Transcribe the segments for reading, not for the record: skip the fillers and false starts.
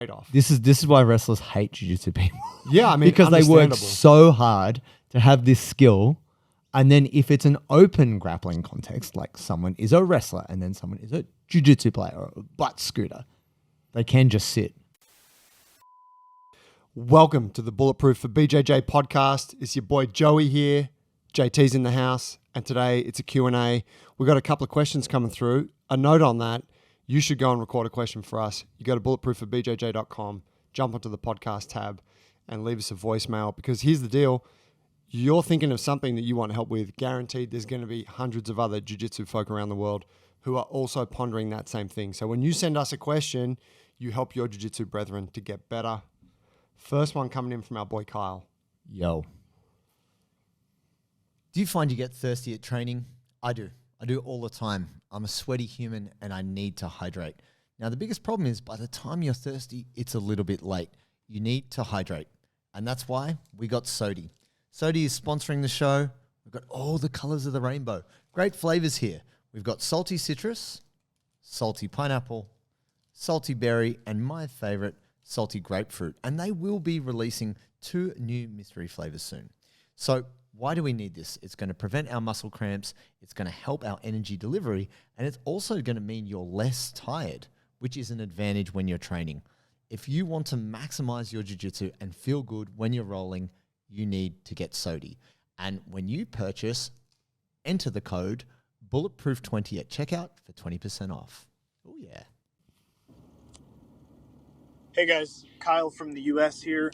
trade-off. This is why wrestlers hate jiu-jitsu people. Yeah, I mean, because they work understandable. so hard to have this skill. And then if it's an open grappling context, like someone is a wrestler and then someone is a jiu-jitsu player or a butt scooter, they can just sit. Welcome to the Bulletproof for BJJ podcast. It's your boy Joey here. JT's in the house. And today it's a Q&A. We've got a couple of questions coming through. A note on that, you should go and record a question for us. You go to bulletproofforbjj.com, jump onto the podcast tab and leave us a voicemail, because here's the deal. You're thinking of something that you want help with. Guaranteed there's going to be hundreds of other jiu-jitsu folk around the world who are also pondering that same thing. So when you send us a question, you help your jiu-jitsu brethren to get better. First one coming in from our boy Kyle. Yo. Do you find you get thirsty at training? I do. I do all the time. I'm a sweaty human and I need to hydrate. Now, the biggest problem is by the time you're thirsty, it's a little bit late. You need to hydrate. And that's why we got Sodi. Sodi is sponsoring the show. We've got all the colors of the rainbow. Great flavors here. We've got salty citrus, salty pineapple, salty berry, and my favorite, salty grapefruit. And they will be releasing 2 new mystery flavors soon. So why do we need this? It's going to prevent our muscle cramps. It's going to help our energy delivery. And it's also going to mean you're less tired, which is an advantage when you're training. If you want to maximize your jiu-jitsu and feel good when you're rolling, you need to get Sodi. And when you purchase, enter the code Bulletproof20 at checkout for 20% off. Oh, yeah. Hey guys, Kyle from the US here.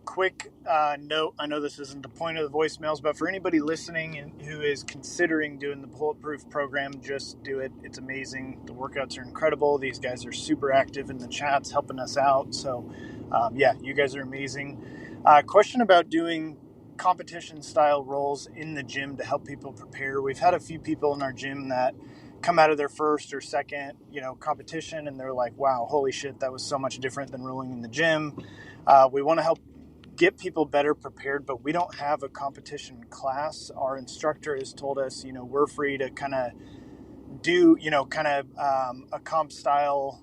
Quick note, I know this isn't the point of the voicemails, but for anybody listening and who is considering doing the Bulletproof program, just do it. It's amazing. The workouts are incredible. These guys are super active in the chats, helping us out. So yeah, you guys are amazing. Question about doing competition style rolls in the gym to help people prepare. We've had a few people in our gym that come out of their first or second, competition, and they're like, wow, holy shit, that was so much different than rolling in the gym. We want to help get people better prepared, but we don't have a competition class. Our instructor has told us, we're free to kind of do, a comp style,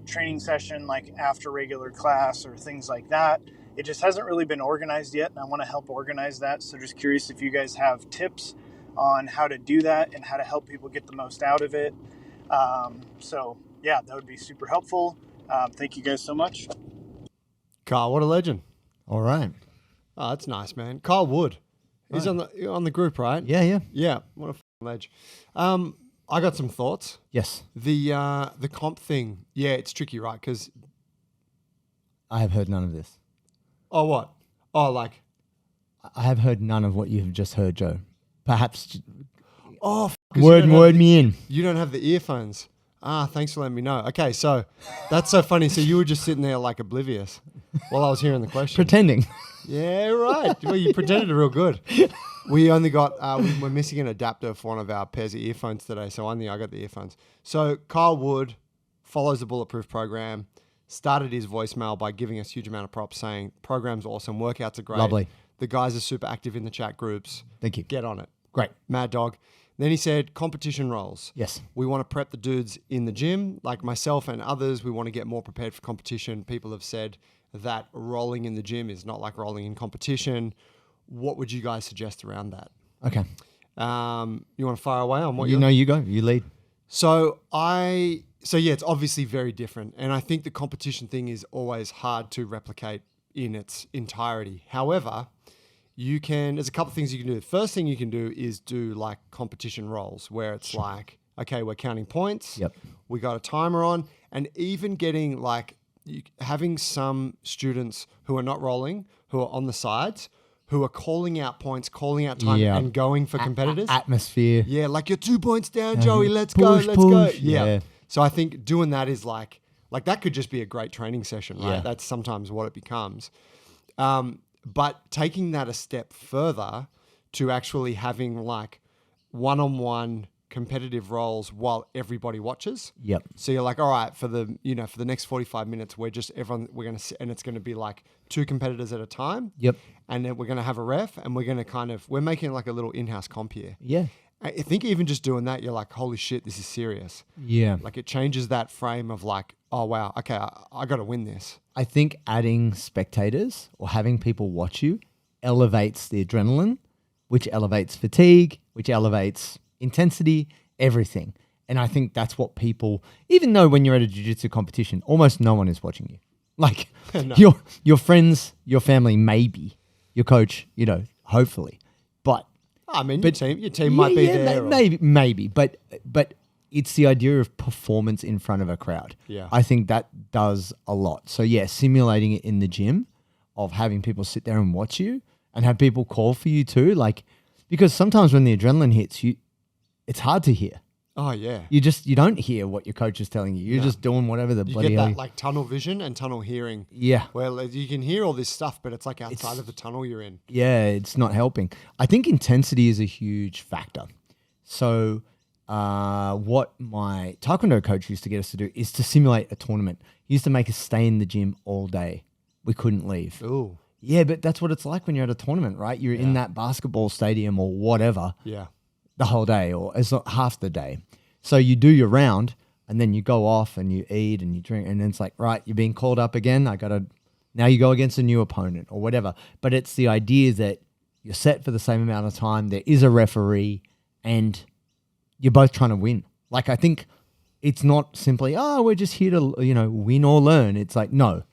training session like after regular class or things like that. It just hasn't really been organized yet, and I want to help organize that. So just curious if you guys have tips on how to do that and how to help people get the most out of it. So yeah, that would be super helpful. Thank you guys so much. Kyle, what a legend. All right. Oh, that's nice, man. Kyle Wood. He's on the group, right? Yeah. Yeah. What a ledge. I got some thoughts. Yes. The comp thing. Yeah, it's tricky, right? Because I have heard none of this. oh, what? Oh, like I have heard none of what you have just heard, Joe. Perhaps oh, word me in. You don't have the earphones. Thanks for letting me know. Okay, so that's so funny. So you were just sitting there like oblivious while I was hearing the question. Pretending. Yeah, right. Well, you pretended real good. We only got, we're missing an adapter for one of our pairs of earphones today, so I got the earphones. So Kyle Wood follows the Bulletproof program, started his voicemail by giving us a huge amount of props, saying, program's awesome, workouts are great. Lovely. The guys are super active in the chat groups. Thank you. Get on it. Great. Mad dog. Then he said, competition rolls. Yes. We want to prep the dudes in the gym, like myself and others. We want to get more prepared for competition. People have said that rolling in the gym is not like rolling in competition. What would you guys suggest around that? Okay. You want to fire away on what you go. You lead. So yeah, it's obviously very different. And I think the competition thing is always hard to replicate in its entirety. However, there's a couple of things you can do. The first thing you can do is do like competition rolls where it's like, okay, we're counting points. Yep. We got a timer on, and even getting having some students who are not rolling, who are on the sides, who are calling out points, calling out time and going for competitors. Atmosphere. Yeah. Like you're 2 points down, Joey. Let's go. Yeah. So I think doing that is like that could just be a great training session, right? Yeah. That's sometimes what it becomes. But taking that a step further to actually having like one-on-one competitive rolls while everybody watches. Yep. So you're like, all right, for the next 45 minutes, we're going to, and it's going to be like 2 competitors at a time. Yep. And then we're going to have a ref, and we're going to we're making like a little in-house comp here. Yeah. I think even just doing that, you're like, holy shit, this is serious. Yeah. Like it changes that frame of like, oh, wow, okay, I got to win this. I think adding spectators or having people watch you elevates the adrenaline, which elevates fatigue, which elevates intensity, everything. And I think that's what people, even though when you're at a jiu-jitsu competition, almost no one is watching you. Like No. your friends, your family, maybe, your coach, hopefully. But I mean, your team might be there. maybe. But it's the idea of performance in front of a crowd. Yeah. I think that does a lot. So yeah, simulating it in the gym of having people sit there and watch you and have people call for you too. Like, because sometimes when the adrenaline hits you, it's hard to hear. Oh, yeah. You don't hear what your coach is telling you. You're just doing whatever the You bloody get hell. that like tunnel vision and tunnel hearing. Yeah. Where you can hear all this stuff, but it's like outside of the tunnel you're in. Yeah, it's not helping. I think intensity is a huge factor. So what my Taekwondo coach used to get us to do is to simulate a tournament. He used to make us stay in the gym all day. We couldn't leave. Ooh. Yeah, but that's what it's like when you're at a tournament, right? You're in that basketball stadium or whatever Yeah. the whole day, or it's not half the day. So you do your round and then you go off and you eat and you drink, and then it's like, right, you're being called up again. Now you go against a new opponent or whatever. But it's the idea that you're set for the same amount of time. There is a referee and you're both trying to win. Like, I think it's not simply, we're just here to, win or learn. It's like, no,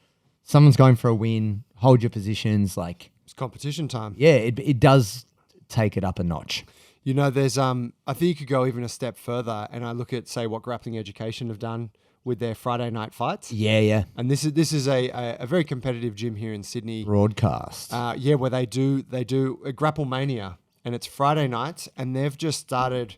someone's going for a win, hold your positions. Like, It's competition time. yeah, it does take it up a notch. There's I think you could go even a step further, and I look at, say, what Grappling Education have done with their Friday night fights. Yeah. And this is a very competitive gym here in Sydney. Broadcast. Where they do a Grapple Mania, and it's Friday nights, and they've just started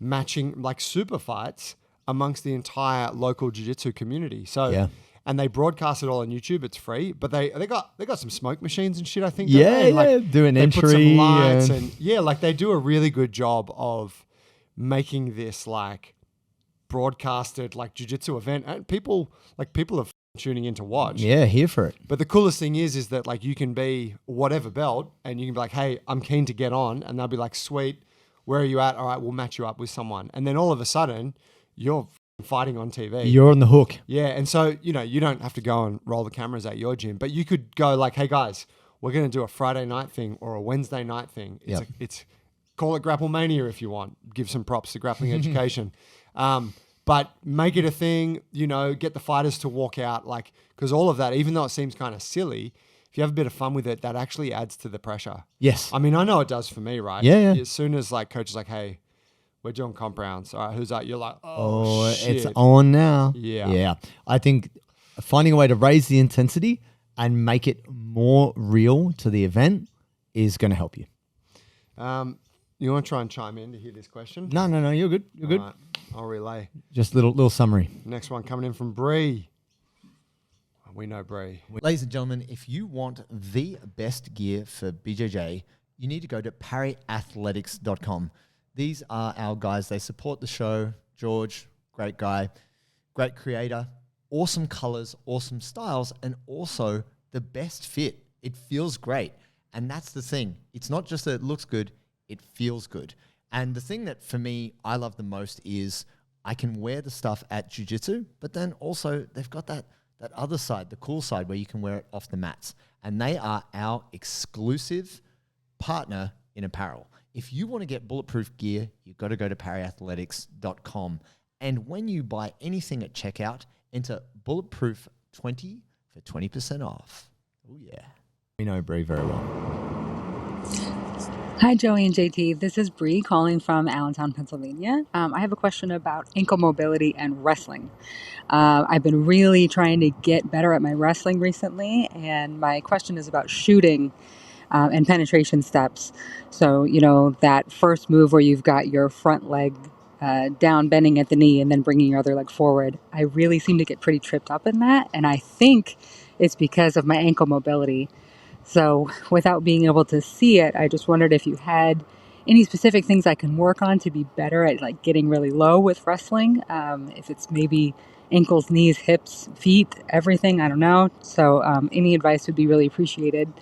matching like super fights amongst the entire local jiu-jitsu community. So Yeah. and they broadcast it all on YouTube. It's free, but they got some smoke machines and shit, I think. don't Yeah, they? Like, yeah, do an they put entry some lights and- like they do a really good job of making this like broadcasted like jiu-jitsu event, and people are tuning in to watch. Yeah, here for it. But the coolest thing is that like you can be whatever belt, and you can be like, hey, I'm keen to get on, and they'll be like, sweet, where are you at? All right, we'll match you up with someone, and then all of a sudden you're fighting on TV. You're on the hook. Yeah, and so, you don't have to go and roll the cameras at your gym, but you could go like, hey guys, we're going to do a Friday night thing or a Wednesday night thing. Yep. It's call it Grapple Mania if you want. Give some props to Grappling Education. But make it a thing, get the fighters to walk out, like, because all of that, even though it seems kind of silly, if you have a bit of fun with it, that actually adds to the pressure. Yes. I mean, I know it does for me, right? Yeah. As soon as like coach is like, hey, we're doing comp rounds. All right, who's that? You're like, oh, shit. It's on now. Yeah. Yeah. I think finding a way to raise the intensity and make it more real to the event is going to help you. You want to try and chime in to hear this question? No. You're good. You're good. All right, I'll relay. Just little summary. Next one coming in from Bree. We know Bree. Ladies and gentlemen, if you want the best gear for BJJ, you need to go to pariathletics.com. These are our guys. They support the show. George, great guy, great creator, awesome colors, awesome styles, and also the best fit. It feels great. And that's the thing. It's not just that it looks good, it feels good. And the thing that for me, I love the most is I can wear the stuff at jiu-jitsu, but then also they've got that other side, the cool side where you can wear it off the mats. And they are our exclusive partner in apparel. If you want to get bulletproof gear, you've got to go to pariathletics.com. And when you buy anything at checkout, enter bulletproof20 for 20% off. Oh, yeah. We know Bree very well. Hi, Joey and JT. This is Bree calling from Allentown, Pennsylvania. I have a question about ankle mobility and wrestling. I've been really trying to get better at my wrestling recently, and my question is about shooting and penetration steps. So, that first move where you've got your front leg down, bending at the knee, and then bringing your other leg forward. I really seem to get pretty tripped up in that, and I think it's because of my ankle mobility. So without being able to see it, I just wondered if you had any specific things I can work on to be better at like getting really low with wrestling. If it's maybe ankles, knees, hips, feet, everything. I don't know. So any advice would be really appreciated.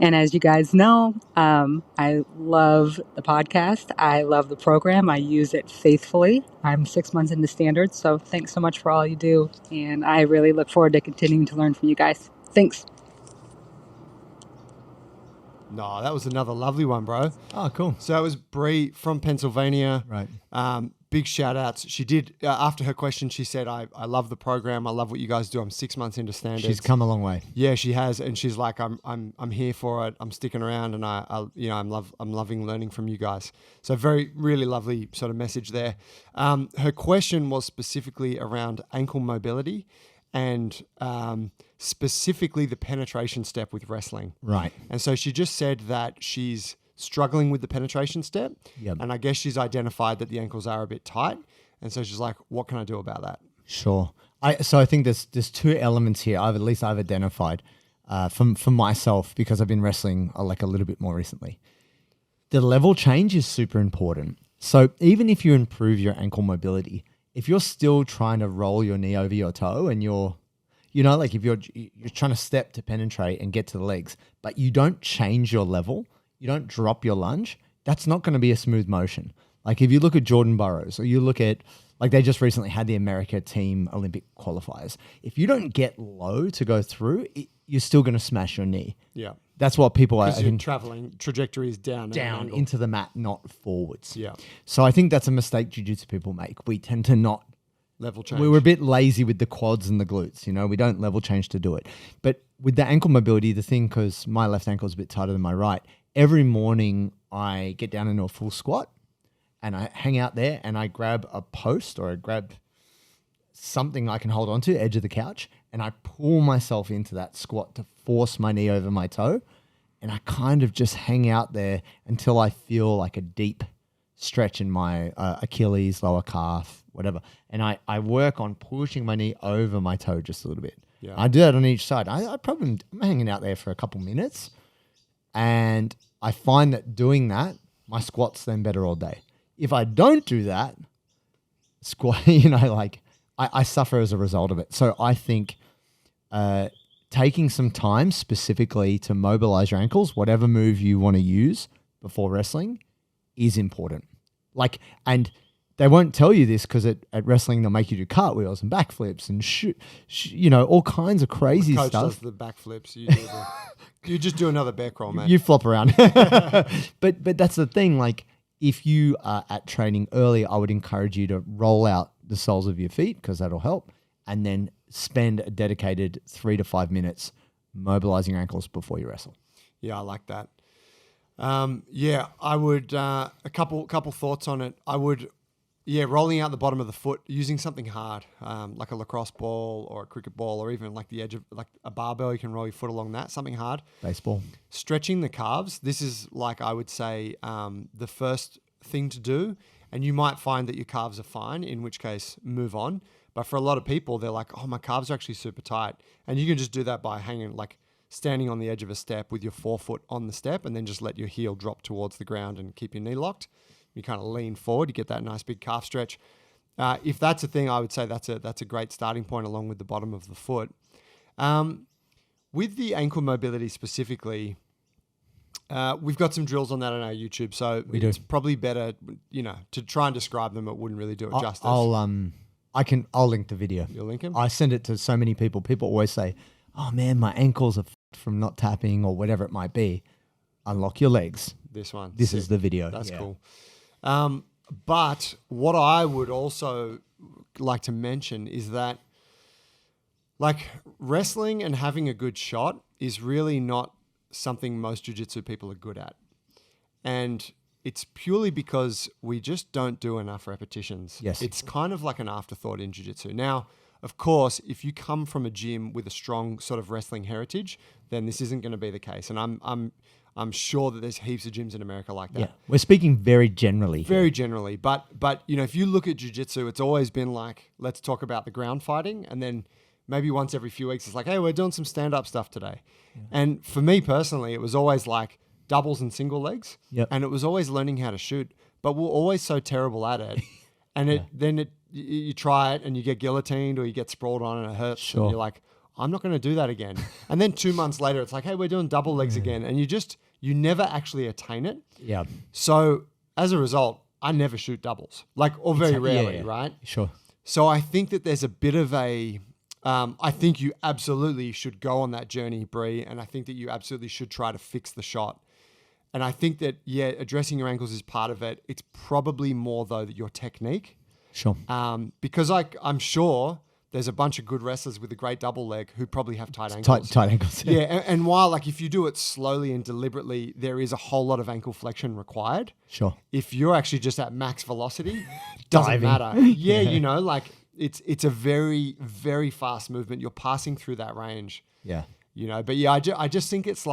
And as you guys know, I love the podcast. I love the program. I use it faithfully. I'm 6 months into standards. So thanks so much for all you do. And I really look forward to continuing to learn from you guys. Thanks. No, that was another lovely one, bro. Oh, cool. So it was Bree from Pennsylvania. Right. Big shout outs. She did, after her question, she said, I love the program. I love what you guys do. I'm 6 months into standards. She's come a long way. Yeah, she has. And she's like, I'm here for it. I'm sticking around, and I'm loving learning from you guys. So really lovely sort of message there. Her question was specifically around ankle mobility and specifically the penetration step with wrestling. Right. And so she just said that she's struggling with the penetration step. Yep. And I guess she's identified that the ankles are a bit tight. And so she's like, what can I do about that? Sure. So I think there's two elements here. I've identified for myself, because I've been wrestling like a little bit more recently. The level change is super important. So even if you improve your ankle mobility, if you're still trying to roll your knee over your toe and like if you're trying to step to penetrate and get to the legs, but you don't change your level, you don't drop your lunge, that's not going to be a smooth motion. Like if you look at Jordan Burroughs, or you look at, like they just recently had the America team Olympic qualifiers. If you don't get low to go through, you're still going to smash your knee. Yeah. That's what people are. Because you're traveling, trajectory is down into the mat, not forwards. Yeah. So I think that's a mistake jiu-jitsu people make. We tend to not level change. We're a bit lazy with the quads and the glutes, we don't level change to do it. But with the ankle mobility, the thing, because my left ankle is a bit tighter than my right, every morning I get down into a full squat and I hang out there and I grab a post, or I grab something I can hold on to, edge of the couch, and I pull myself into that squat to force my knee over my toe. And I kind of just hang out there until I feel like a deep stretch in my Achilles, lower calf, whatever. And I work on pushing my knee over my toe just a little bit. Yeah. I do that on each side. I'm hanging out there for a couple minutes, and I find that doing that, my squat's then better all day. If I don't do that, squat, I suffer as a result of it. So I think taking some time specifically to mobilize your ankles, whatever move you want to use before wrestling, is important. And they won't tell you this, because at wrestling they'll make you do cartwheels and backflips and shoot, all kinds of crazy Coach stuff. does the backflips. You just do another bear crawl, man. You flop around. But that's the thing. If you are at training early, I would encourage you to roll out the soles of your feet, because that'll help, and then spend a dedicated 3 to 5 minutes mobilizing your ankles before you wrestle. Yeah, I like that. I would, a couple thoughts on it. I would, rolling out the bottom of the foot, using something hard, like a lacrosse ball or a cricket ball, or even like the edge of like a barbell, you can roll your foot along that, something hard. Baseball. Stretching the calves. This is I would say, the first thing to do. And you might find that your calves are fine, in which case move on. But for a lot of people, they're like, oh, my calves are actually super tight. And you can just do that by standing on the edge of a step with your forefoot on the step, and then just let your heel drop towards the ground and keep your knee locked. You kind of lean forward, you get that nice big calf stretch. If that's a thing, I would say that's a great starting point, along with the bottom of the foot. With the ankle mobility specifically, we've got some drills on that on our YouTube, so it's probably better, to try and describe them. It wouldn't really do it justice. I'll link the video. You'll link him? I send it to so many people. People always say, oh man, my ankles are from not tapping, or whatever it might be. Unlock your legs. This one. This is the video. That's cool. But what I would also like to mention is that wrestling and having a good shot is really not something most jiu-jitsu people are good at. And it's purely because we just don't do enough repetitions. Yes. It's kind of like an afterthought in jiu-jitsu. Now, of course, if you come from a gym with a strong sort of wrestling heritage, then this isn't going to be the case. And I'm sure that there's heaps of gyms in America like that. Yeah. We're speaking very generally. Very generally. But if you look at jiu-jitsu, it's always been let's talk about the ground fighting, and then maybe once every few weeks it's hey, we're doing some stand-up stuff today. Yeah. And for me personally, it was always doubles and single legs. Yep. And it was always learning how to shoot, but we're always so terrible at it. And you try it and you get guillotined or you get sprawled on and it hurts. Sure. And you're like, I'm not going to do that again. And then 2 months later, it's like, hey, we're doing double legs again. And you never actually attain it. Yeah. So as a result, I never shoot doubles, or very rarely, yeah. right? Sure. So I think that there's a bit of I think you absolutely should go on that journey, Bree, and I think that you absolutely should try to fix the shot. And I think that, addressing your ankles is part of it. It's probably more, though, that your technique. Sure. Because I'm sure there's a bunch of good wrestlers with a great double leg who probably have tight ankles. Tight ankles. Yeah, and while if you do it slowly and deliberately, there is a whole lot of ankle flexion required. Sure. If you're actually just at max velocity, doesn't Diving. matter. Yeah, it's a very, very fast movement. You're passing through that range. Yeah. But I just think it's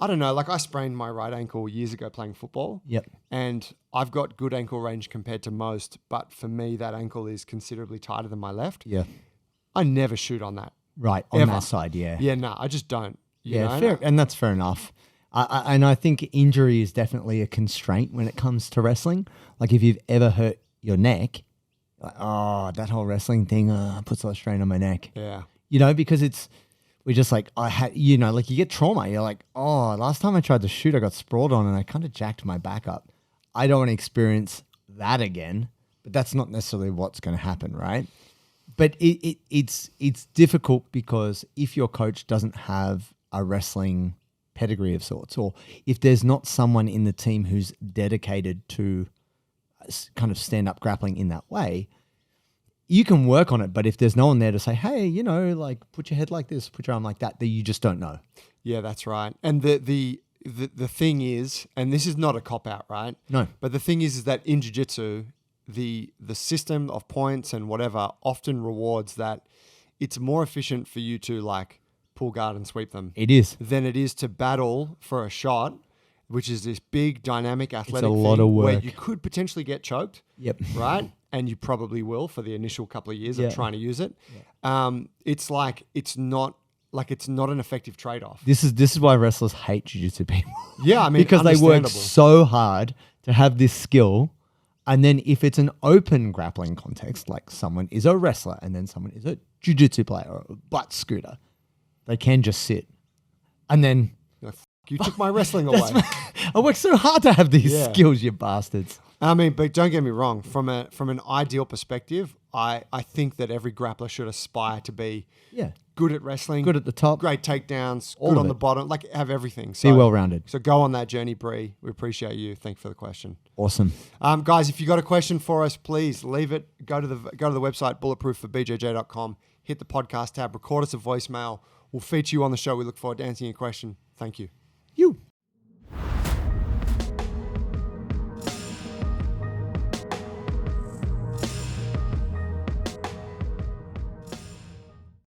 I don't know, I sprained my right ankle years ago playing football. Yep. And I've got good ankle range compared to most, but for me, that ankle is considerably tighter than my left. Yeah. I never shoot on that. Right. On Ever. that side. Yeah. Yeah, no, I just don't. You know? Fair. And that's fair enough. And I think injury is definitely a constraint when it comes to wrestling. If you've ever hurt your neck, that whole wrestling thing puts a lot of strain on my neck. Yeah. Because we're just you get trauma. You're like, last time I tried to shoot, I got sprawled on and I kind of jacked my back up. I don't want to experience that again, but that's not necessarily what's going to happen, right? But it's difficult because if your coach doesn't have a wrestling pedigree of sorts, or if there's not someone in the team who's dedicated to kind of stand-up grappling in that way, you can work on it, but if there's no one there to say, hey, put your head like this, put your arm like that, then you just don't know. Yeah, that's right. And the thing is, and this is not a cop-out, right? No. But the thing is that in jiu-jitsu, the system of points and whatever often rewards that it's more efficient for you to pull guard and sweep them. It is. Than it is to battle for a shot, which is this big, dynamic, athletic lot thing of work. where you could potentially get choked. Yep. Right? And you probably will for the initial couple of years Yeah. of trying to use it. Yeah. It's not an effective trade-off. This is why wrestlers hate jiu-jitsu people. Yeah, I mean, because they work understandable. so hard to have this skill, and then if it's an open grappling context, like someone is a wrestler and then someone is a jiu-jitsu player or a butt scooter, they can just sit. And then You're like, you took my wrestling away. I worked so hard to have these Yeah. skills, you bastards. I mean, but don't get me wrong. From an ideal perspective, I think that every grappler should aspire to be Yeah. good at wrestling, Good at the top. great takedowns, All good of on the it. bottom, have everything. Be So, well-rounded. So go on that journey, Bree. We appreciate you. Thank you for the question. Awesome. Guys, if you got a question for us, please leave it. Go to the website, bulletproofforbjj.com. Hit the podcast tab. Record us a voicemail. We'll feature you on the show. We look forward to answering your question. Thank you.